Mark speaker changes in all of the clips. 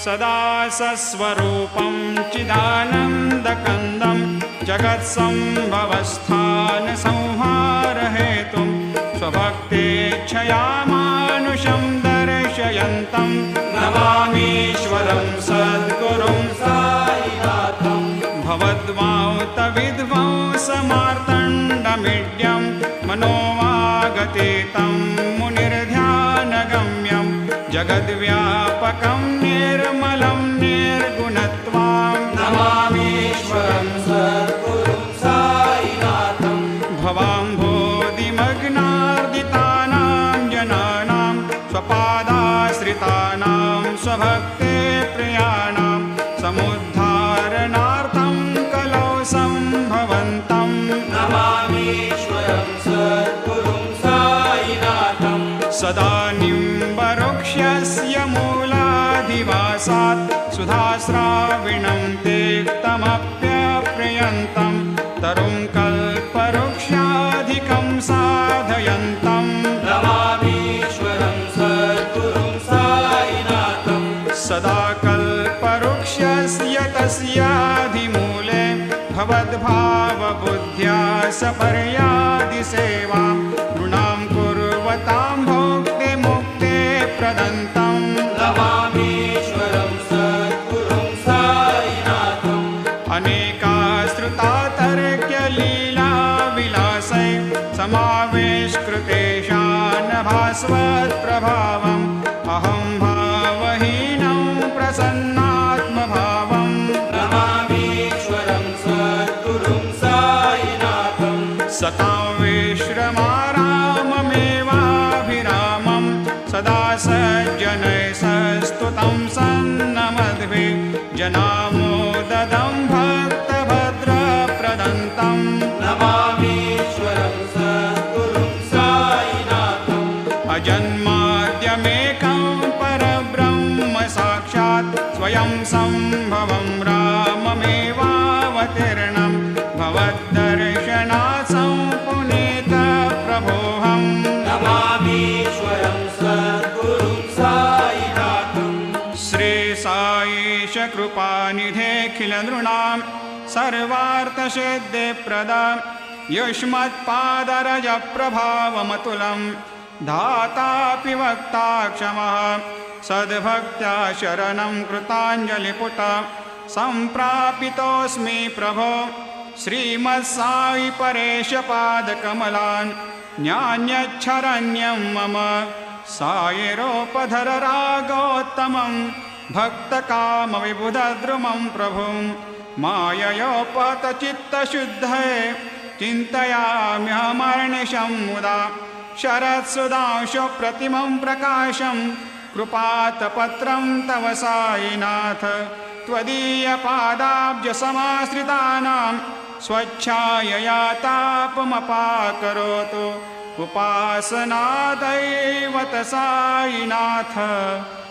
Speaker 1: सदा सस्वरूपं चिदानन्दकन्दं जगत्सम्भवस्थानसंहारहेतुं स्वभक्तेच्छया मानुषं दर्शयन्तं नमामीश्वरं सद्गुरुं साईनाथं भवद्वान्तविध्वंसमार्तण्डमीड्यं मनोवागतीतं मुनिर्ध्यानगम्यं जगद्व्यापकं निर्मलं निर्गुणत्वां नमामीश्वरं सद्गुरुं साईनाथं भवाम्भोधिमग्नार्दितानां जनानां स्वपादाश्रितानां स्वभक्ते प्रियाणां समुद्धारणार्थं कलौ सम्भवन्तं नमामीश्वरं सद्गुरुं साईनाथं सदा निम्बवृक्षस्य मूलाधिवासात् सुधास्राविणं तेक्तमप्यप्रियन्तं तरुं कल्पवृक्षाधिकं साधयन्तं नमामीश्वरं सद्गुरुं साईनाथं सदा कल्पवृक्षस्य तस्याधिमूले भवद्भावबुद्ध्या सपर्यादिसेवां नृणां कुर्वतां भोक्ते प्रदन्तं नमामीश्वरं सद्गुरुं साईनाथं अनेकाश्रुता तर्क्यलीलाविलासै समावेशकृतेषान् भास्वत्प्रभावम् अहं भावहीनं प्रसन्नात्मभावं नमामीश्वरं सद्गुरुं साईनाथं सतां विश्रमाराममेवाभिरामं सदा सज्जनैः सस्तुतं सन्नमद्भिः जनामोददं भक्तभद्रप्रदन्तं नमामीश्वरं सद्गुरुं साईनाथम् अजन्माद्यमेकं परब्रह्म साक्षात् स्वयं सम्भवं राममेवावतीर्णं भवद्दर्शनात् सम्पुनीतप्रभोऽहं नमामीश्वरं सद्गुरुं साईनाथं श्रीसाईश कृपानिधेऽखिलनृणां सर्वार्थसिद्धिप्रदां युष्मत्पादरजप्रभावमतुलं धातापि वक्ता क्षमः सद्भक्त्या शरणं कृताञ्जलिपुट सम्प्रापितोऽस्मि प्रभो श्रीमत्साई परेशपादकमलान् न्यान्यच्छरण्यं मम सायिरोपधर रागोत्तमं भक्तकामविबुधद्रुमं प्रभुं माययोपतचित्तशुद्धये चिन्तयाम्यहमर्निशं मुदा शरत्सुधांशुप्रतिमं प्रकाशं कृपातपत्रं तव साईनाथ त्वदीयपादाब्जसमाश्रितानां स्वच्छायया तापमपाकरोतु उपासनादैवत साईनाथ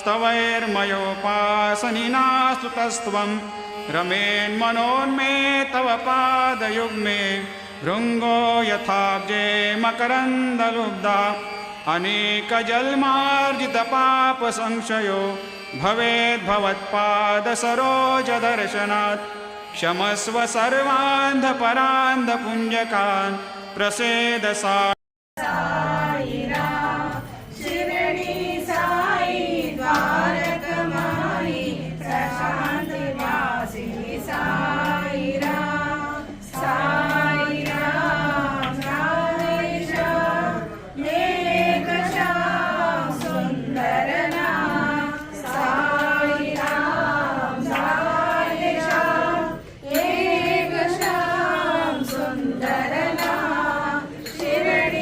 Speaker 1: स्तवैर्मयोपासनिना स्तुतस्त्वं रमेन्मनोन्मे तव पादयुग्मे भृङ्गो यथाब्जे मकरन्दलुब्धा अनेकजन्मार्जितपापसंशयो भवेद्भवत्पादसरोजदर्शनात् क्षमस्व सर्वान्धपरान्धपुञ्जकान् प्रसेद
Speaker 2: शिरडी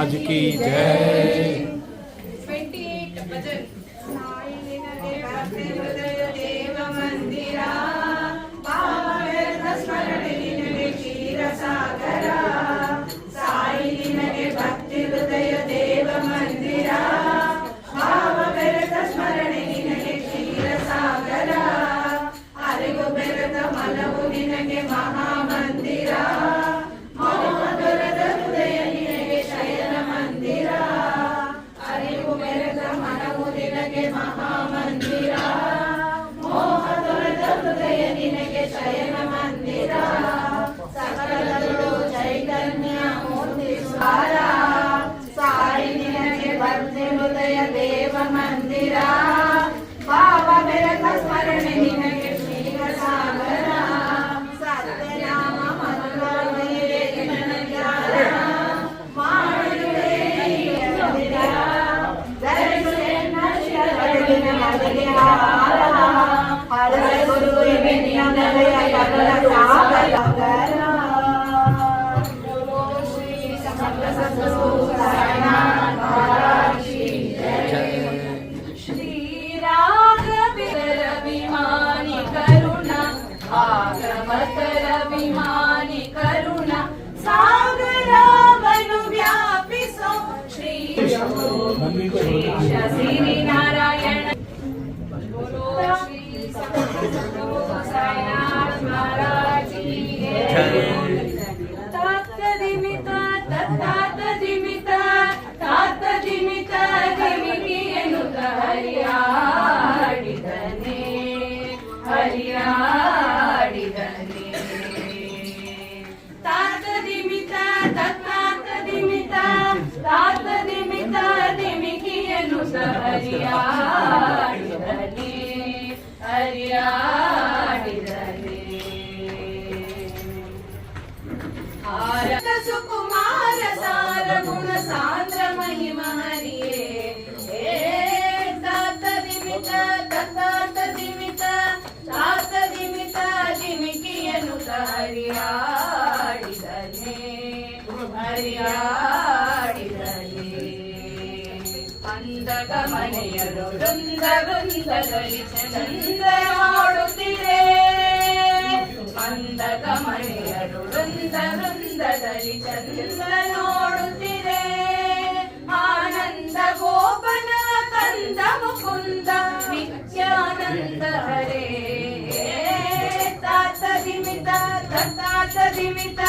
Speaker 2: महाराज की जय।
Speaker 3: 28 भजन।
Speaker 4: सुकुमार सार गुण सांद्र महिमा हरिये तात दिमित तात दिमित तात दिमित दिमिकियनु हरियाडिदने हरियाडिदने अंदಕ ಮನೆಯರು ವೃಂದ ವೃಂದದಲ್ಲಿ ಚಂದ ನೋಡುತ್ತಿರೆ ಅಂದಕ ಮನೆಯರು ವೃಂದ ವೃಂದದಲ್ಲಿ ಚಂದ ನೋಡುತ್ತಿರೆ ಆನಂದ ಗೋಪನ ಕಂದ ಮುಕುಂದ ನಿತ್ಯಾನಂದ ಹರೇ ತಾತ ದಿಮಿತ ತಾತ ದಿಮಿತ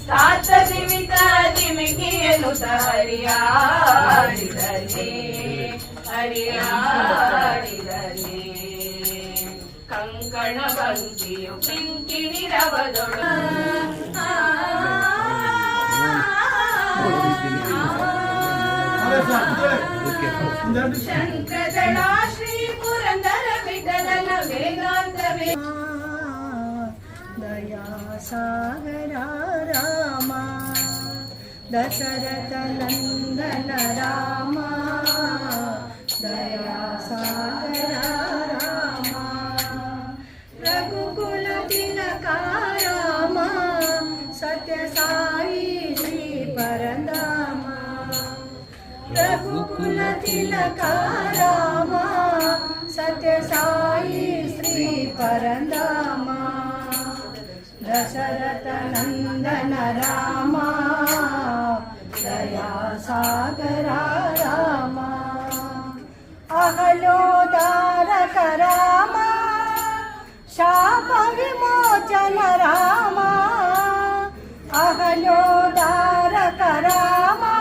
Speaker 4: ತಾತ ದಿಮಿತ ದಿಮಿಕಿಯನು ಹರಿಯಾಡಿದಲೆ ಹರಿಯಾಡಿದಲೆ ಕಂಕಣ ಬಂತಿಯು ಕಿಂಕಿಣಿರವದೊಳು ಶಂಕರಳ ಶ್ರೀ ಪುರಂದರ ವಿಠಲನ ವೇದಾಂತವೇ
Speaker 5: दया सागरा रामा दशरथ नंदन रामा दया सागरा रामा रघुकुल तिलका रामा सत्य साई श्री परंदामा रघुकुल तिलका रामा सत्य साई श्री परंदामा दशरथ नंदन रामा दया सागरा रामा अहलोदारक रामा शाप विमोचन रामा अहलोदारक रामा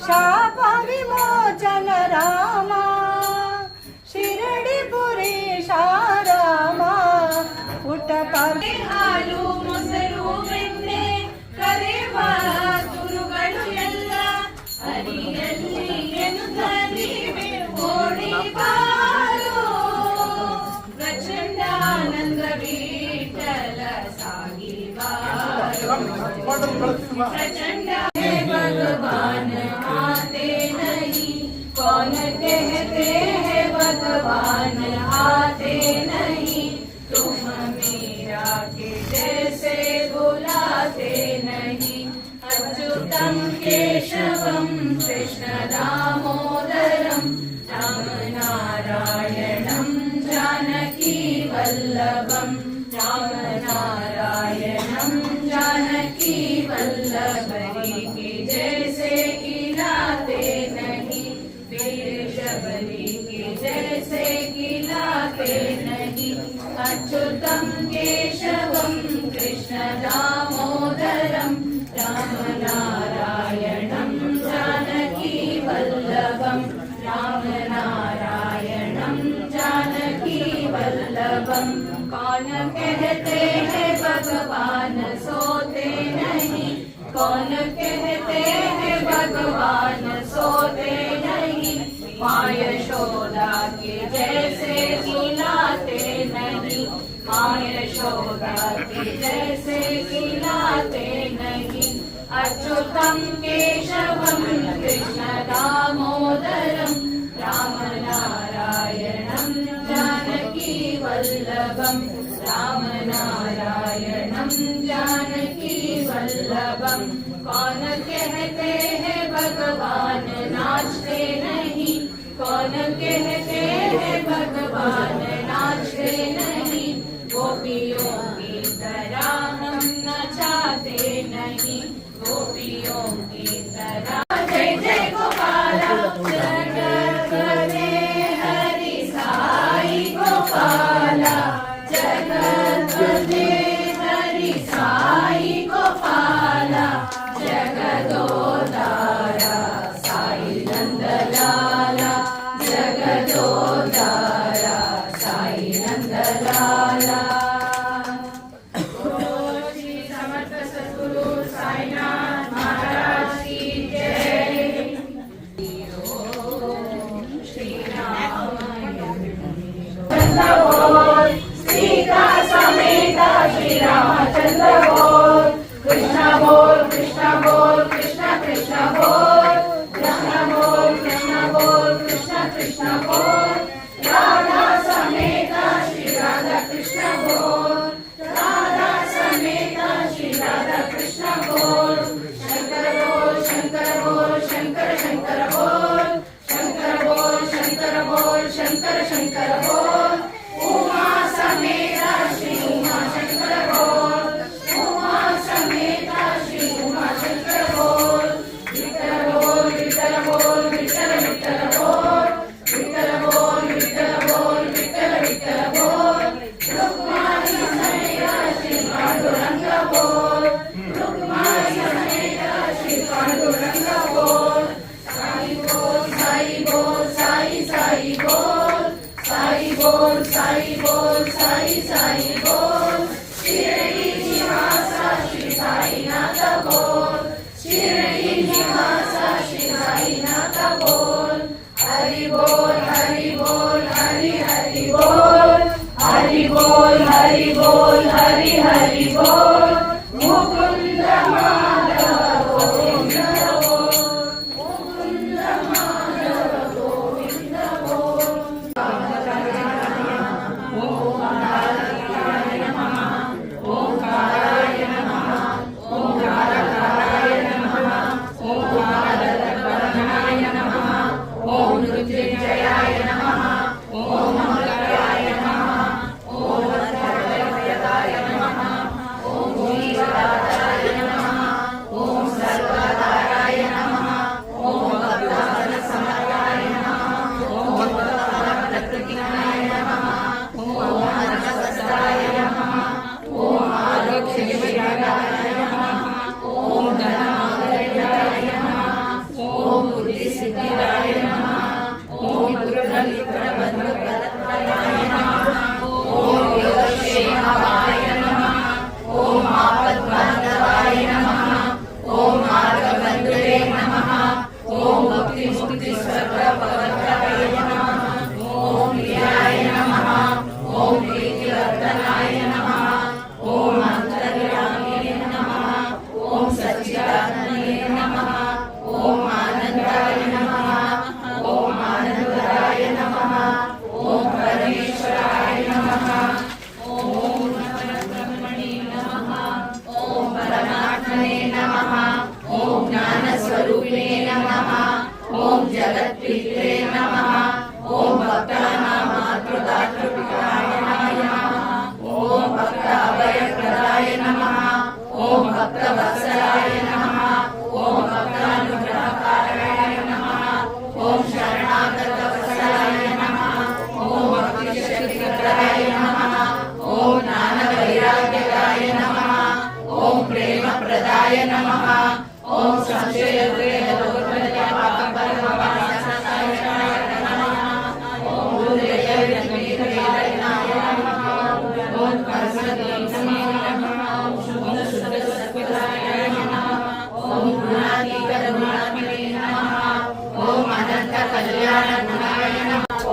Speaker 5: शाप विमोचन रामा शिरडिपुरीशा रामा उठपरे
Speaker 4: ಹಾಲು ಮೊಸರು ಬೆಣ್ಣೆ ಕರೆವ ತುರುಗಳು ಎಲ್ಲ ಹರಿಯಲ್ಲಿ ಎನ್ನುತ್ತ ನೀವೇ ಓಡಿ ಬಾರು ಪ್ರಚಂಡಾನಂದ ವಿಠಲ ಸಾಗಿ ಬಾರು प्रचंड भगवान आते नहीं कौन कहते हैं भगवान आते नहीं तुम मीरा के जैसे बुलाते नहीं अच्युतम केशव कृष्ण दामोदरं रामनारायणं जानकी वल्लभं रामनारायणं जानकी वल्लभरी के जैसे गिलाते नहीं वीर शबरी के जैसे गिलाते नहीं अच्युतं केशवं कृष्ण दामोदरं रामनारायणं जानकी वल्लभं रामनारायणं जानकी वल्लभं कौन कहते हैं भगवान सोते नहीं कौन कहते हैं भगवान सोते नहीं माँ यशोदा के जैसे गिलाते नहीं माँ यशोदा के जैसे गिलाते नहीं अच्युतं केशवं कृष्ण दामोदरं रामनारायणं जानकी वल्लभं रामनारायणं जानकी वल्लभं कौन कहते हैं भगवान नाचते नहीं कौन कहते हैं भगवान नाचते नहीं गोपियों की तरह हम नचाते नहीं गोपियों की तरह जय जय गोपाला जगत करे हरि साई गोपाला जगत करे हरि साई गोपाला जगदोदारा साई नंदलाला जगदोदारा साई नंदलाला श्री समर्थ सद्गुरु साईनाथ महाराज की जय श्री राम चंद्र बोल सीता समेत श्री रामचंद्र बोल कृष्ण बोल कृष्ण बोल कृष्ण कृष्ण बोल कृष्ण बोल कृष्ण बोल कृष्ण कृष्ण बोल राधा समेत श्री राधा कृष्ण बोल राधा समेत श्री राधा कृष्ण बोल शंकर बोल शंकर बोल शंकर शंकर बोल शंकर बोल शंकर बोल शंकर शंकर बोल उमा समेत श्री उमा शंकर बोल उमा समेत श्री उमा शंकर बोल विठ्ठल बोल विठ्ठल बोल विठ्ठल विठ्ठल बोल विठ्ठल बोल विठ्ठल बोल विठ्ठल विठ्ठल बोल रुक्माई समेत श्री पांडुरंग बोल रुक्माई समेत श्री पांडुरंग बोल साई बोल साई बोल साई साई बोल साई बोल साई बोल साई साई बोल शिरडी निवास श्री साईनाथ बोल शिरडी निवास श्री साईनाथ बोल हरि बोल हरि बोल हरि हरि बोल हरि बोल हरि बोल हरि हरि बोल मुकुंद माधव गोविंद बोल मुकुंद माधव गोविंद बोल ओंकाराय नमः ओंकारकाराय नमः ओंकारवर्धनाय नमः ओम मृत्युंजयाय नमः ओम मंगलाय नमः ओम सर्वभयदाय नमः ओम वीरदाताय नमः ओम सर्वदाताय नमः ओम भक्तवत्सलाय नमः ओम भक्तप्रतिज्ञाय नमः ओम मनस्ताय नमः ओम आरोग्यशिवाय नमः ओम धनमांगल्याय नमः ओम बुद्धिसिद्धिदाय नमः ओम दुर्गलित्रबन्धुप्रदाय नमः ओम योगक्षेमाय नमः ओम आपद्बान्धवाय नमः ओम मार्गबन्धुरे नमः ओम भक्तिमुक्तिस्वर्गपवर्गाय नमः ओम प्रियाय नमः ओम प्रीतिवर्धनाय नमः ओम अन्तर्यामिने नमः ओम सच्चिदानन्दे नमः ओम आनन्दाय नमः ओम आनन्दराय नमः ओम परमेश्वराय नमः ओम परब्रह्मणे नमः ಓಂ ಜಗತ್ಪಿತ್ರೆ ನಮಃ. ಓಂ ಭಕ್ತಾನಾಂ ಮಾತೃದಾತೃಪಿತಾಯ ನಮಃ. ಓಂ ಭಕ್ತ ಅಭಯಪ್ರದಾಯ ನಮಃ. ಓಂ ಭಕ್ತ ವತ್ಸಲಾಯ ನಮಃ. ಓಂ ಭಕ್ತಾನುಗ್ರಹಕಾರಾಯ ನಮಃ. ಓಂ ಶರಣಾಗತ ವತ್ಸಲಾಯ ನಮಃ. ಓಂ ಭಕ್ತಿಶಕ್ತಿಪ್ರದಾಯ ನಮಃ. ಓಂ ಜ್ಞಾನ ವೈರಾಗ್ಯದಾಯ ನಮಃ. ಓಂ ಪ್ರೇಮ ಪ್ರದಾಯ ನಮಃ. ಓಂ ಸಂಶಯ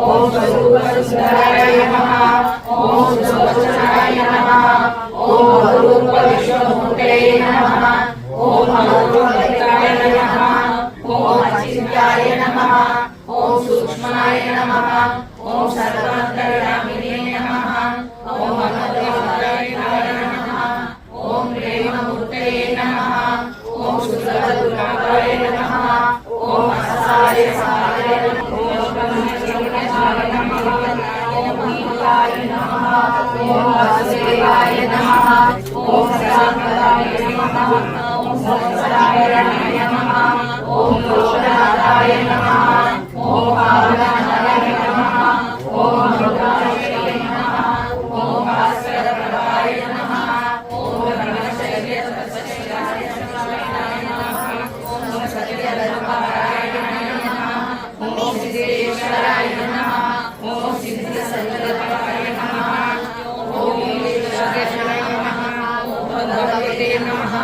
Speaker 4: ಓಂ ಸ್ವರೂಪಸುಂದರಾಯ ನಮಃ. ಓಂ ಸುವಚನಾಯ ನಮಃ. ಓಂ ಅರೂಪ ವಿಶ್ವಮೂರ್ತಯೇ ನಮಃ. ಓಂ ಅರೂಪಮಿತ್ರಾಯ ನಮಃ. ಓಂ ಅಚಿಂತ್ಯಾಯ ನಮಃ. ಓಂ ಸೂಕ್ಷ್ಮಾಯ ನಮಃ. ಓಂ ಸರ್ವಾಂತರ್ಯಾಮಿನೇ ನಮಃ. ಓಂ ಅನಂತಮೂರ್ತಾಯ ನಮಃ. ಓಂ ಪ್ರೇಮಮೂರ್ತಯೇ ನಮಃ. ಓಂ ಶುದ್ಧಗುರುಭಾವಾಯ ನಮಃ. ಓಂ ಅಸಾಯ ಸಾಯ ನಮಃ. ಓಂ ವಾಸುದೇವಾಯ ನಮಃ. ಓಂ ಸಾಂಗದಾಯ ನಮಃ. ಓಂ ಸತ್ಸರಾಯ ನಮಃ. ಓಂ ಲೋಕನಾಥಾಯ ನಮಃ. ಓಂ ಪಾವನಾಯ ನಮಃ. ಓಂ ಅಮೃತಾಯ ನಮಃ. ಓಂ ಭಾಸ್ಕರಪ್ರಭಾಯ ನಮಃ. ಓಂ ಬ್ರಹ್ಮಚರ್ಯ ತಪಸ್ವಿಯಾಯ ನಮಃ. ಓಂ ಸತ್ಯಧರ್ಮಪರಾಯ ನಮಃ. ಓಂ ಸಿದ್ದೇಶ್ವರಾಯ ನಮಃ. ಓಂ ಸಿದ್ಧಸಂಕಲ್ಪಾಯ ನಮಃ. ಓಂ ಈಶ್ವರಾಯ ನಮಃ. ಓಂ ಭಗವತೆ ನಮಃ.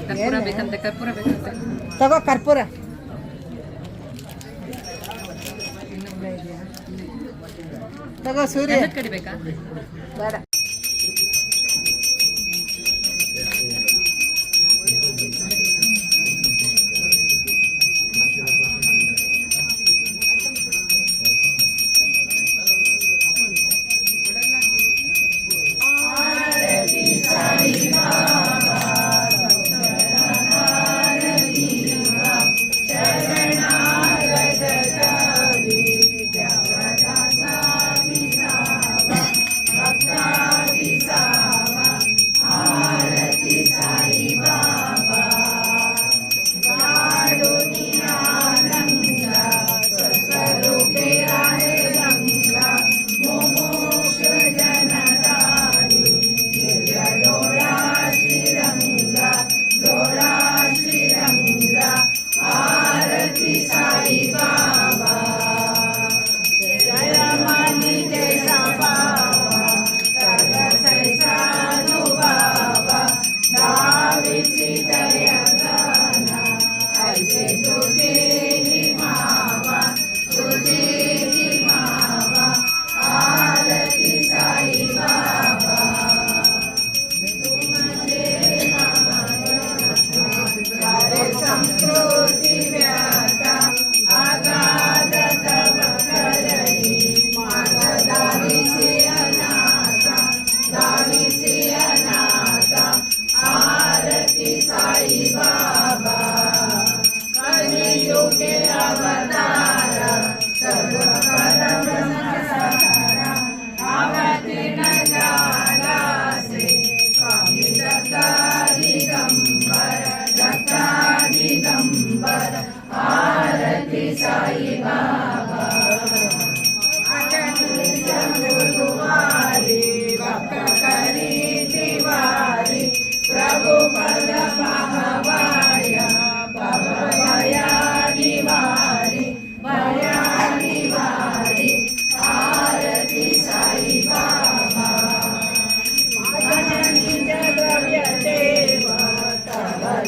Speaker 3: ಕರ್ಪೂರ ಬೇಕಂತೆ
Speaker 5: ತಗೋ ಕರ್ಪೂರ. ತಗೋ ಸೂರ್ಯ
Speaker 3: ಕಡಿಬೇಕಾ?
Speaker 5: ಬೇಡ.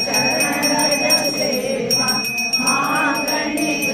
Speaker 4: ಚರಣ ಸೇವಾ ಮಾ ಗಣೇಶ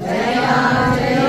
Speaker 4: जय